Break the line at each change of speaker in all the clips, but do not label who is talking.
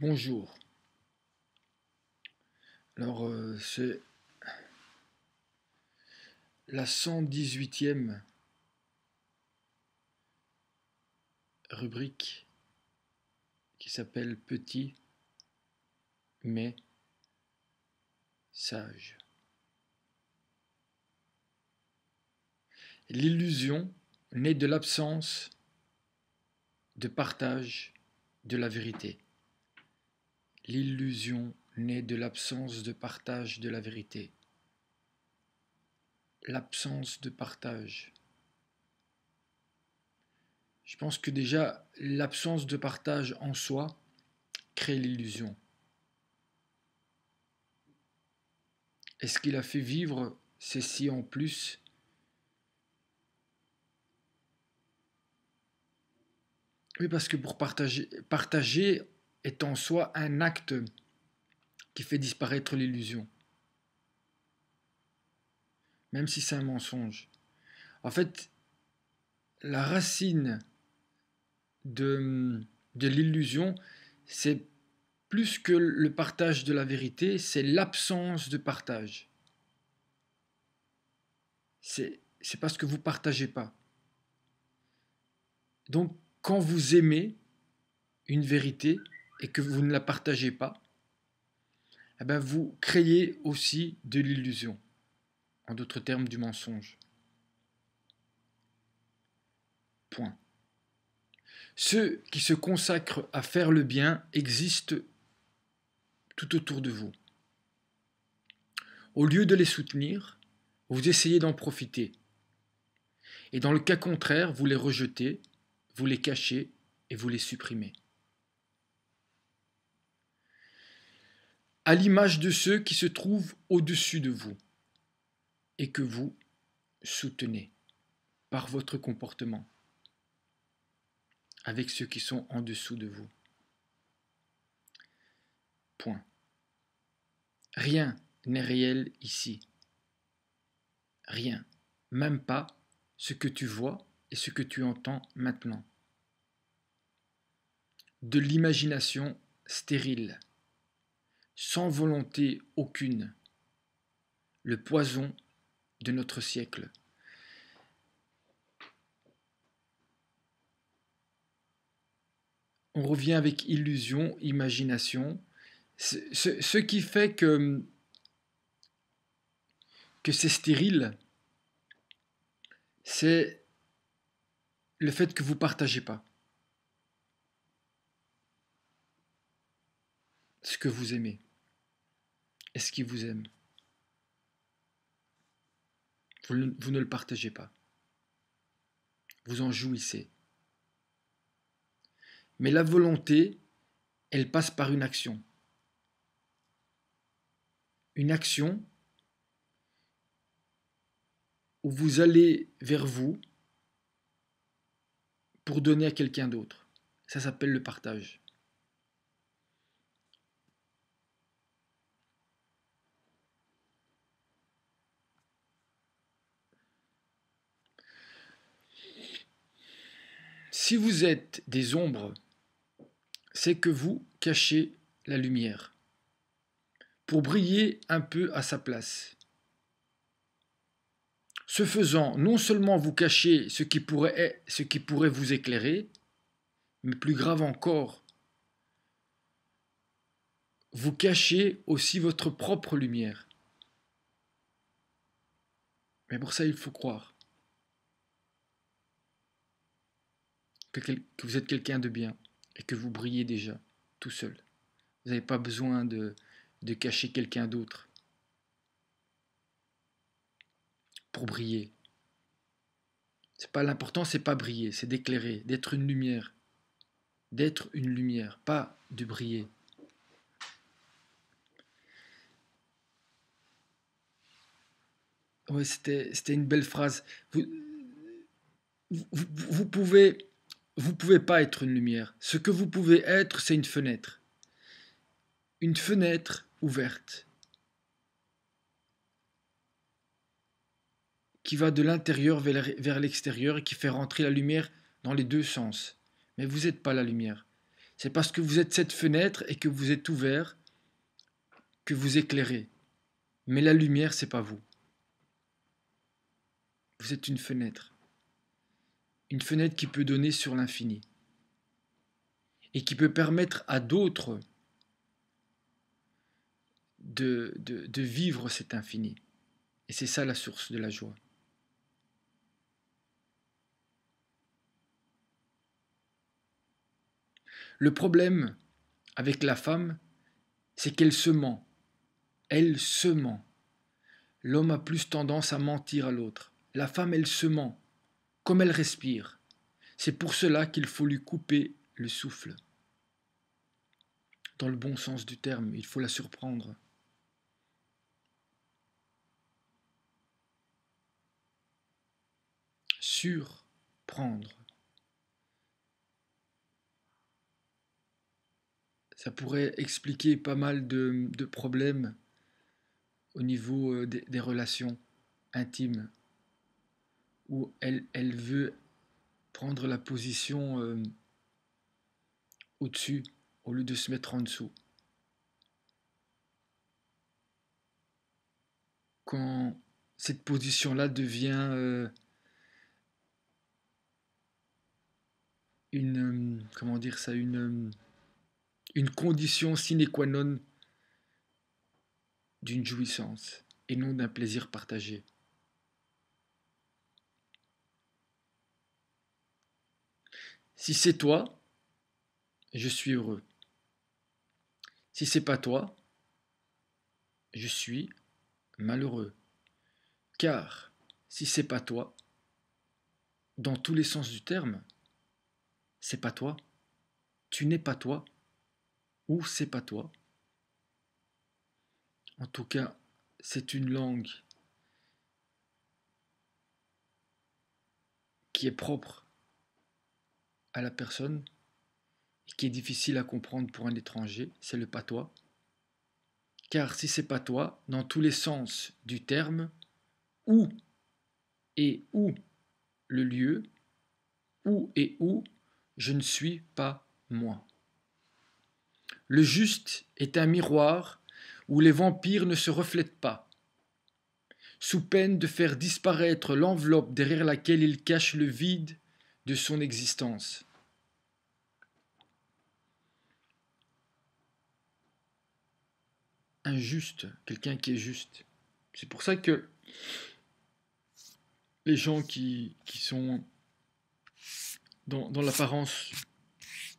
Bonjour. Alors, c'est la 118e rubrique qui s'appelle Petit mais sage. L'illusion naît de l'absence de partage de la vérité. L'illusion naît de l'absence de partage de la vérité. L'absence de partage. Je pense que déjà, l'absence de partage en soi crée l'illusion. Et ce qu'il a fait vivre, c'est si en plus oui, parce que pour partager est en soi un acte qui fait disparaître l'illusion, même si c'est un mensonge. En fait, la racine de l'illusion, c'est plus que le partage de la vérité, c'est l'absence de partage. C'est parce que vous ne partagez pas. Donc, quand vous aimez une vérité et que vous ne la partagez pas, eh ben vous créez aussi de l'illusion, en d'autres termes du mensonge. Point. Ceux qui se consacrent à faire le bien existent tout autour de vous. Au lieu de les soutenir, vous essayez d'en profiter. Et dans le cas contraire, vous les rejetez, vous les cachez et vous les supprimez. À l'image de ceux qui se trouvent au-dessus de vous et que vous soutenez par votre comportement avec ceux qui sont en dessous de vous. Point. Rien n'est réel ici. Rien. Même pas ce que tu vois et ce que tu entends maintenant. De l'imagination stérile, sans volonté aucune, le poison de notre siècle. On revient avec illusion, imagination. Ce qui fait que c'est stérile, c'est le fait que vous ne partagez pas ce que vous aimez et ce qui vous aime. Vous ne le partagez pas. Vous en jouissez. Mais la volonté, elle passe par une action. Une action où vous allez vers vous pour donner à quelqu'un d'autre. Ça s'appelle le partage. Si vous êtes des ombres, c'est que vous cachez la lumière pour briller un peu à sa place. Ce faisant, non seulement vous cachez ce qui pourrait vous éclairer, mais plus grave encore, vous cachez aussi votre propre lumière. Mais pour ça, il faut croire que vous êtes quelqu'un de bien et que vous brillez déjà, tout seul. Vous n'avez pas besoin de cacher quelqu'un d'autre pour briller. L'important, c'est pas briller, c'est d'éclairer, d'être une lumière. D'être une lumière, pas de briller. Ouais, c'était une belle phrase. Vous pouvez pas être une lumière. Ce que vous pouvez être, c'est une fenêtre. Une fenêtre ouverte qui va de l'intérieur vers l'extérieur et qui fait rentrer la lumière dans les deux sens. Mais vous n'êtes pas la lumière. C'est parce que vous êtes cette fenêtre et que vous êtes ouvert que vous éclairez. Mais la lumière, c'est pas vous. Vous êtes une fenêtre. Une fenêtre qui peut donner sur l'infini. Et qui peut permettre à d'autres de vivre cet infini. Et c'est ça la source de la joie. Le problème avec la femme, c'est qu'elle se ment. Elle se ment. L'homme a plus tendance à mentir à l'autre. La femme, elle se ment, comme elle respire. C'est pour cela qu'il faut lui couper le souffle. Dans le bon sens du terme, il faut la surprendre. Surprendre. Ça pourrait expliquer pas mal de problèmes au niveau des relations intimes, où elle veut prendre la position au-dessus au lieu de se mettre en dessous. Quand cette position-là devient comment dire ça, une condition sine qua non d'une jouissance et non d'un plaisir partagé. Si c'est toi, je suis heureux. Si c'est pas toi, je suis malheureux. Car si c'est pas toi, dans tous les sens du terme, c'est pas toi, tu n'es pas toi, ou c'est pas toi. En tout cas, c'est une langue qui est propre à la personne, qui est difficile à comprendre pour un étranger, c'est le patois. Car si c'est patois, dans tous les sens du terme, où et où le lieu, où et où je ne suis pas moi. Le juste est un miroir où les vampires ne se reflètent pas, sous peine de faire disparaître l'enveloppe derrière laquelle il cache le vide de son existence. Un juste, quelqu'un qui est juste. C'est pour ça que les gens qui sont dans l'apparence,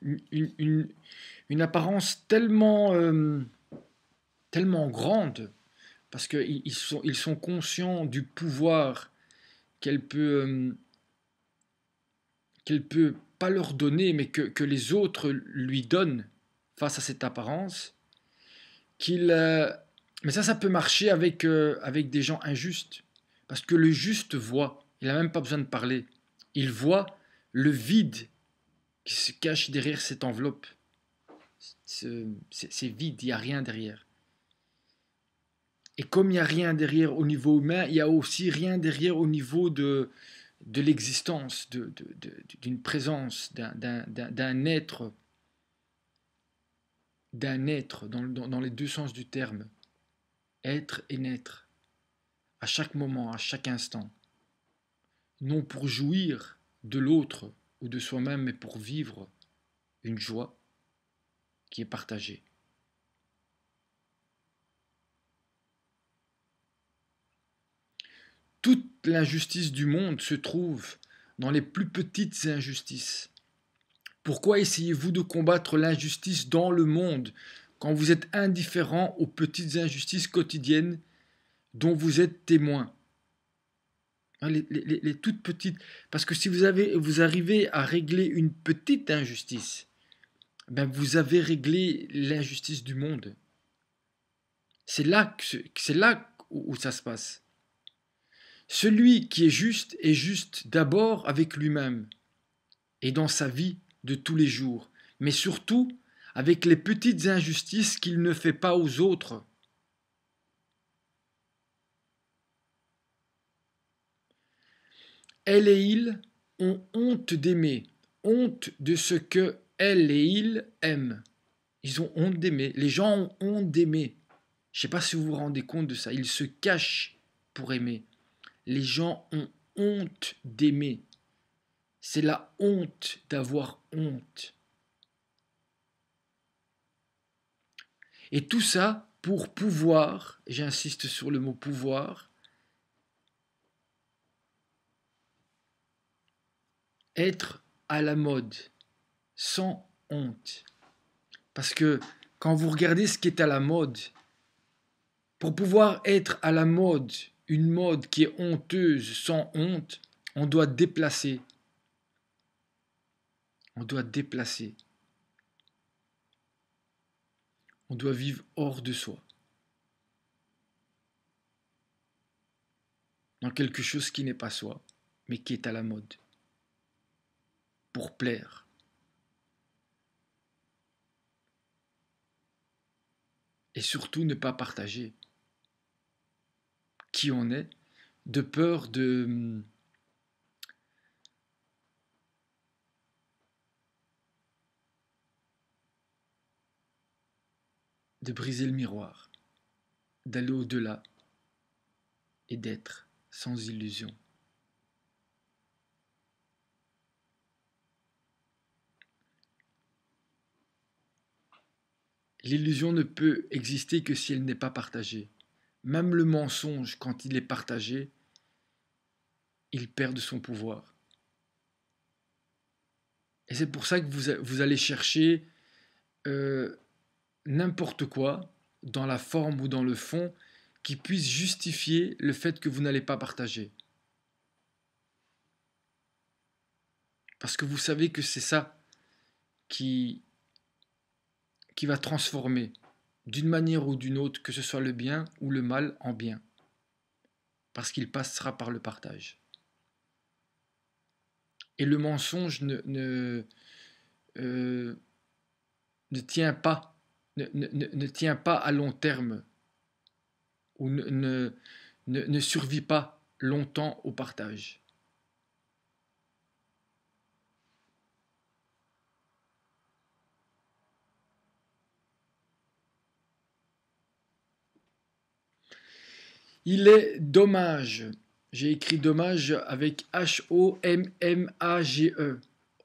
une apparence tellement grande, parce qu'ils ils sont conscients du pouvoir qu'elle peut pas leur donner, mais que les autres lui donnent face à cette apparence, mais ça peut marcher avec des gens injustes, parce que le juste voit, il n'a même pas besoin de parler, il voit le vide qui se cache derrière cette enveloppe. C'est vide, il n'y a rien derrière. Et comme il n'y a rien derrière au niveau humain, il n'y a aussi rien derrière au niveau de l'existence, d'une présence, d'un être, dans les deux sens du terme. Être et naître, à chaque moment, à chaque instant. Non pour jouir de l'autre ou de soi-même, mais pour vivre une joie qui est partagée. Toute l'injustice du monde se trouve dans les plus petites injustices. Pourquoi essayez-vous de combattre l'injustice dans le monde quand vous êtes indifférent aux petites injustices quotidiennes dont vous êtes témoin? Les toutes petites. Parce que si vous arrivez à régler une petite injustice, ben vous avez réglé l'injustice du monde. C'est là où ça se passe. Celui qui est juste d'abord avec lui-même et dans sa vie de tous les jours, mais surtout avec les petites injustices qu'il ne fait pas aux autres. Elle et il ont honte d'aimer, honte de ce que elle et il aiment. Ils ont honte d'aimer. Les gens ont honte d'aimer. Je ne sais pas si vous vous rendez compte de ça. Ils se cachent pour aimer. Les gens ont honte d'aimer. C'est la honte d'avoir honte. Et tout ça pour pouvoir, j'insiste sur le mot pouvoir, être à la mode, sans honte. Parce que quand vous regardez ce qui est à la mode, pour pouvoir être à la mode, une mode qui est honteuse, sans honte, on doit déplacer. On doit déplacer. On doit vivre hors de soi. Dans quelque chose qui n'est pas soi, mais qui est à la mode. Pour plaire. Et surtout ne pas partager qui on est, de peur de briser le miroir, d'aller au-delà et d'être sans illusion. L'illusion ne peut exister que si elle n'est pas partagée. Même le mensonge, quand il est partagé, il perd de son pouvoir. Et c'est pour ça que vous allez chercher n'importe quoi, dans la forme ou dans le fond, qui puisse justifier le fait que vous n'allez pas partager. Parce que vous savez que c'est ça qui va transformer, d'une manière ou d'une autre, que ce soit le bien ou le mal en bien. Parce qu'il passera par le partage. Et le mensonge ne tient pas, ne tient pas à long terme, ou ne survit pas longtemps au partage. Il est dommage, j'ai écrit dommage avec Hommage,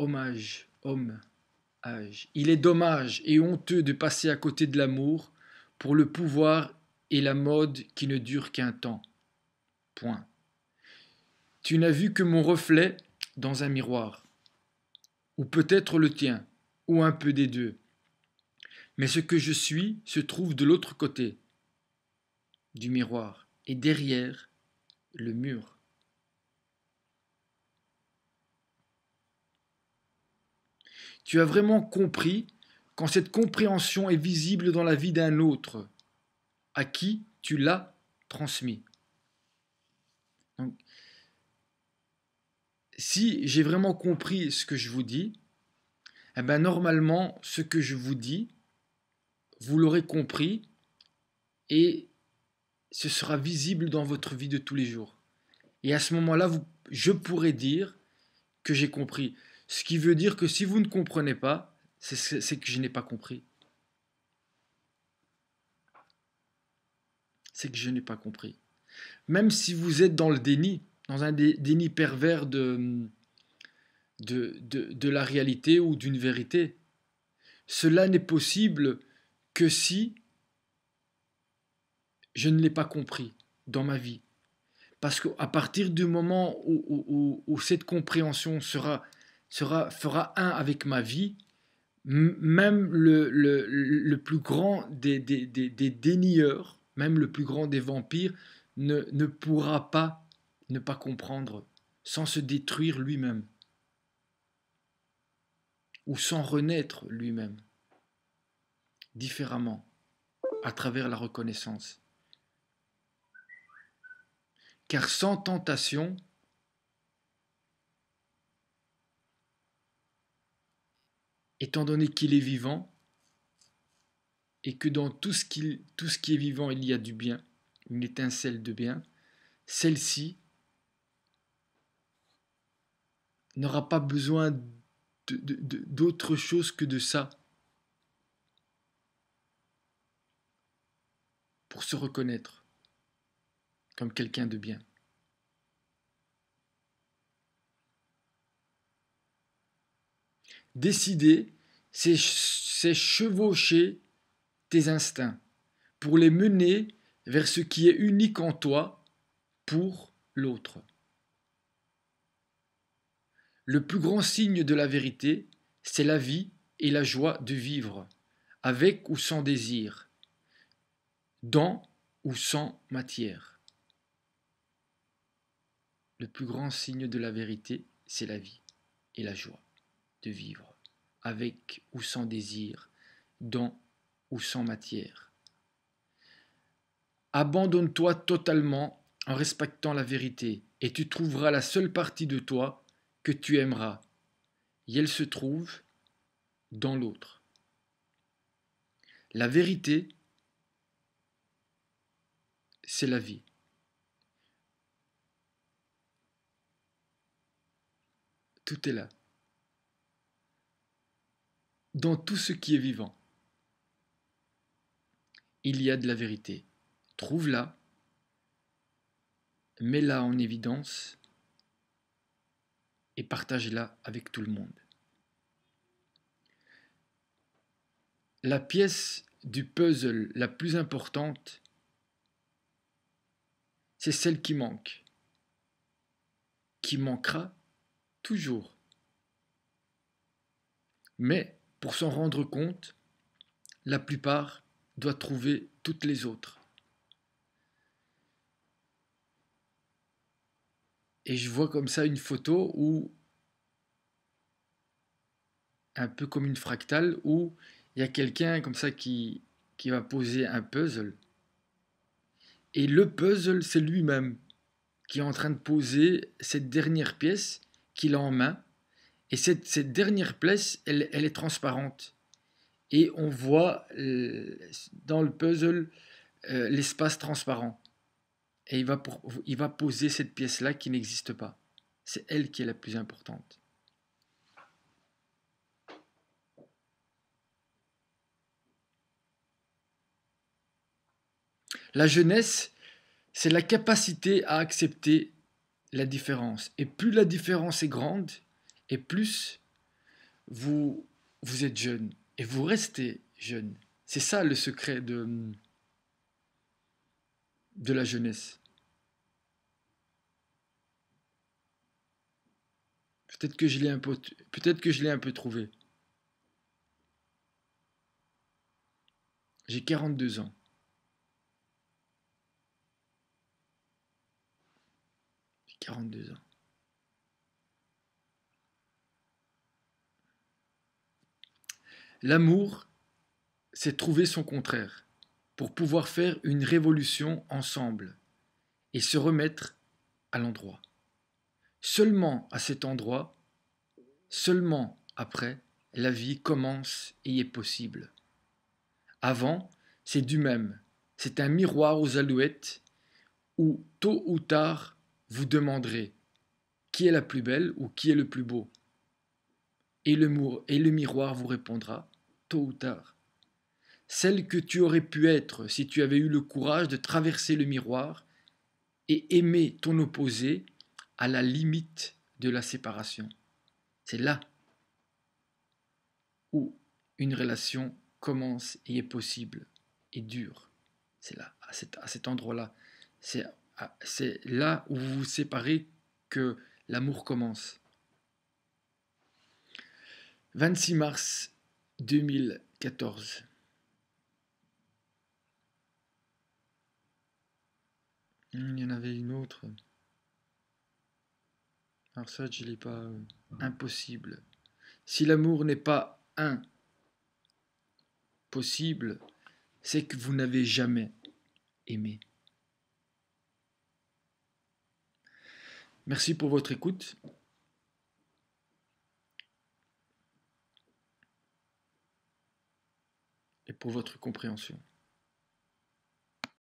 hommage, homme. Il est dommage et honteux de passer à côté de l'amour pour le pouvoir et la mode qui ne durent qu'un temps. Point. Tu n'as vu que mon reflet dans un miroir, ou peut-être le tien, ou un peu des deux. Mais ce que je suis se trouve de l'autre côté du miroir et derrière le mur. Tu as vraiment compris quand cette compréhension est visible dans la vie d'un autre, à qui tu l'as transmis. Donc, si j'ai vraiment compris ce que je vous dis, eh ben normalement, ce que je vous dis, vous l'aurez compris et ce sera visible dans votre vie de tous les jours. Et à ce moment-là, je pourrais dire que j'ai compris. Ce qui veut dire que si vous ne comprenez pas, c'est que je n'ai pas compris. C'est que je n'ai pas compris. Même si vous êtes dans le déni, dans un déni pervers de la réalité ou d'une vérité, cela n'est possible que si je ne l'ai pas compris dans ma vie. Parce qu'à partir du moment où cette compréhension fera un avec ma vie, même le plus grand des dénieurs, même le plus grand des vampires, ne pourra pas ne pas comprendre sans se détruire lui-même ou sans renaître lui-même différemment à travers la reconnaissance. Car sans tentation, étant donné qu'il est vivant, et que dans tout ce qui est vivant, il y a du bien, une étincelle de bien, celle-ci n'aura pas besoin d'autre chose que de ça pour se reconnaître comme quelqu'un de bien. Décider, c'est chevaucher tes instincts pour les mener vers ce qui est unique en toi pour l'autre. Le plus grand signe de la vérité, c'est la vie et la joie de vivre, avec ou sans désir, dans ou sans matière. Le plus grand signe de la vérité, c'est la vie et la joie de vivre, avec ou sans désir, dans ou sans matière. Abandonne-toi totalement en respectant la vérité, et tu trouveras la seule partie de toi que tu aimeras, et elle se trouve dans l'autre. La vérité, c'est la vie. Tout est là. Dans tout ce qui est vivant, il y a de la vérité. Trouve-la, mets-la en évidence et partage-la avec tout le monde. La pièce du puzzle la plus importante, c'est celle qui manquera toujours. Mais pour s'en rendre compte, la plupart doivent trouver toutes les autres. Et je vois comme ça une photo où, un peu comme une fractale, où il y a quelqu'un comme ça qui va poser un puzzle. Et le puzzle, c'est lui-même qui est en train de poser cette dernière pièce qu'il a en main. Et cette dernière pièce, elle est transparente. Et on voit dans le puzzle l'espace transparent. Et il va poser cette pièce-là qui n'existe pas. C'est elle qui est la plus importante. La jeunesse, c'est la capacité à accepter la différence. Et plus la différence est grande, et plus vous êtes jeune. Et vous restez jeune. C'est ça le secret de la jeunesse. Peut-être que je l'ai un peu trouvé. J'ai 42 ans. J'ai 42 ans. L'amour, c'est trouver son contraire pour pouvoir faire une révolution ensemble et se remettre à l'endroit. Seulement à cet endroit, seulement après, la vie commence et est possible. Avant, c'est du même. C'est un miroir aux alouettes où, tôt ou tard, vous demanderez qui est la plus belle ou qui est le plus beau. Et le miroir vous répondra, tôt ou tard. Celle que tu aurais pu être si tu avais eu le courage de traverser le miroir et aimer ton opposé à la limite de la séparation. C'est là où une relation commence et est possible et dure. C'est là, à cet endroit-là. C'est là où vous vous séparez que l'amour commence. 26 mars 2014. Il y en avait une autre. Alors ça, je ne l'ai pas. Impossible. Si l'amour n'est pas impossible, c'est que vous n'avez jamais aimé. Merci pour votre écoute. Et pour votre compréhension.